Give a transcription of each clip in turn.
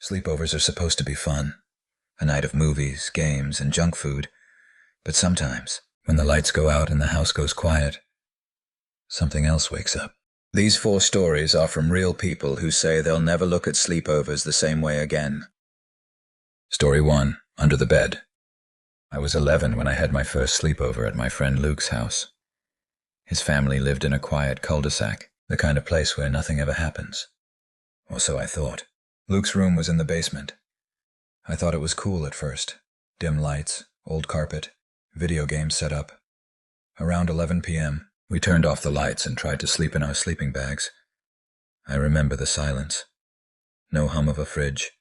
Sleepovers are supposed to be fun. A night of movies, games, and junk food. But sometimes, when the lights go out and the house goes quiet, something else wakes up. These 4 stories are from real people who say they'll never look at sleepovers the same way again. Story 1. Under the Bed. I was 11 when I had my first sleepover at my friend Luke's house. His family lived in a quiet cul-de-sac, the kind of place where nothing ever happens. Or so I thought. Luke's room was in the basement. I thought it was cool at first. Dim lights, old carpet, video games set up. Around 11 p.m., we turned off the lights and tried to sleep in our sleeping bags. I remember the silence. No hum of a fridge,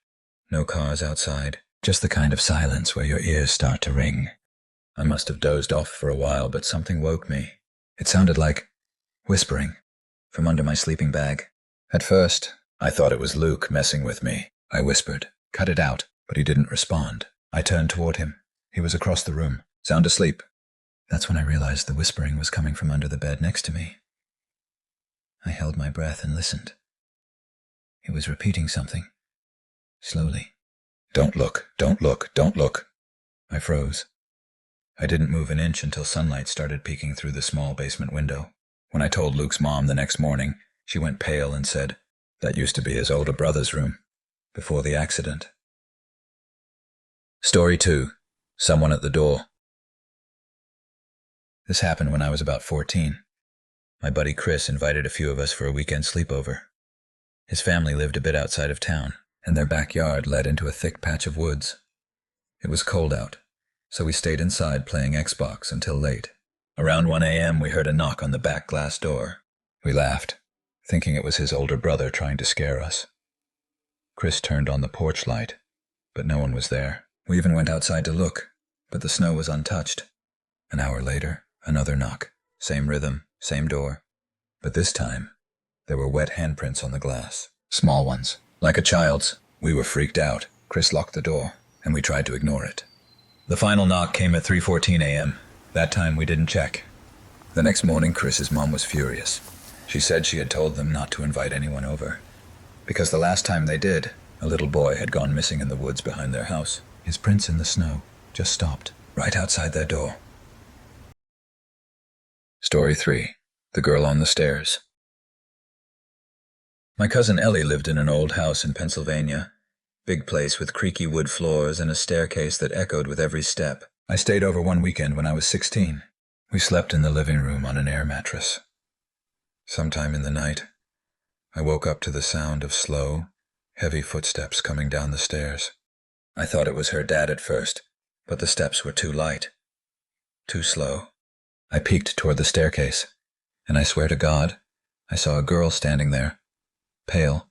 no cars outside, just the kind of silence where your ears start to ring. I must have dozed off for a while, but something woke me. It sounded like whispering from under my sleeping bag. At first, I thought it was Luke messing with me. I whispered, "Cut it out," but he didn't respond. I turned toward him. He was across the room, sound asleep. That's when I realized the whispering was coming from under the bed next to me. I held my breath and listened. He was repeating something, slowly. "Don't look, don't look, don't look." I froze. I didn't move an inch until sunlight started peeking through the small basement window. When I told Luke's mom the next morning, she went pale and said, "That used to be his older brother's room, before the accident." Story 2. Someone at the door. This happened when I was about 14. My buddy Chris invited a few of us for a weekend sleepover. His family lived a bit outside of town, and their backyard led into a thick patch of woods. It was cold out, so we stayed inside playing Xbox until late. Around 1 a.m. we heard a knock on the back glass door. We laughed, thinking it was his older brother trying to scare us. Chris turned on the porch light, but no one was there. We even went outside to look, but the snow was untouched. An hour later, another knock. Same rhythm, same door. But this time, there were wet handprints on the glass. Small ones, like a child's. We were freaked out. Chris locked the door, and we tried to ignore it. The final knock came at 3:14 a.m. That time we didn't check. The next morning, Chris's mom was furious. She said she had told them not to invite anyone over, because the last time they did, a little boy had gone missing in the woods behind their house. His prints in the snow just stopped, right outside their door. Story 3. The Girl on the Stairs. My cousin Ellie lived in an old house in Pennsylvania. Big place with creaky wood floors and a staircase that echoed with every step. I stayed over one weekend when I was 16. We slept in the living room on an air mattress. Sometime in the night, I woke up to the sound of slow, heavy footsteps coming down the stairs. I thought it was her dad at first, but the steps were too light, too slow. I peeked toward the staircase, and I swear to God, I saw a girl standing there, pale,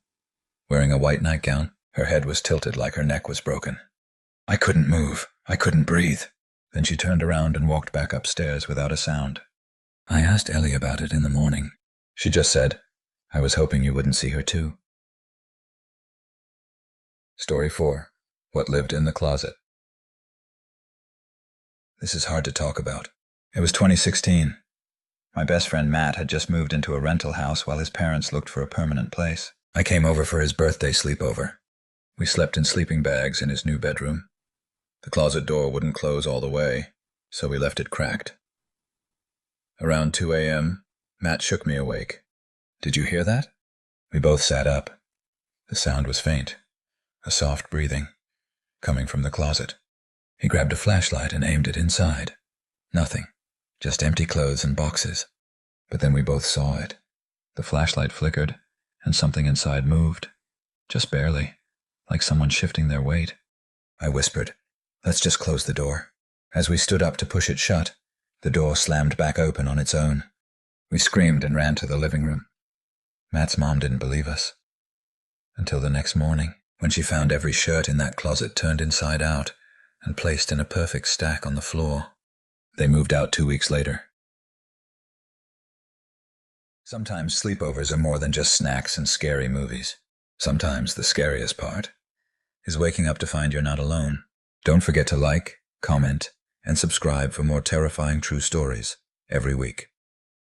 wearing a white nightgown. Her head was tilted like her neck was broken. I couldn't move. I couldn't breathe. Then she turned around and walked back upstairs without a sound. I asked Ellie about it in the morning. She just said, "I was hoping you wouldn't see her too." Story 4. What lived in the closet. This is hard to talk about. It was 2016. My best friend Matt had just moved into a rental house while his parents looked for a permanent place. I came over for his birthday sleepover. We slept in sleeping bags in his new bedroom. The closet door wouldn't close all the way, so we left it cracked. Around 2 a.m., Matt shook me awake. "Did you hear that?" We both sat up. The sound was faint, a soft breathing, coming from the closet. He grabbed a flashlight and aimed it inside. Nothing, just empty clothes and boxes. But then we both saw it. The flashlight flickered, and something inside moved, just barely, like someone shifting their weight. I whispered, "Let's just close the door." As we stood up to push it shut, the door slammed back open on its own. We screamed and ran to the living room. Matt's mom didn't believe us. Until the next morning, when she found every shirt in that closet turned inside out and placed in a perfect stack on the floor. They moved out 2 weeks later. Sometimes sleepovers are more than just snacks and scary movies. Sometimes the scariest part is waking up to find you're not alone. Don't forget to like, comment, and subscribe for more terrifying true stories every week.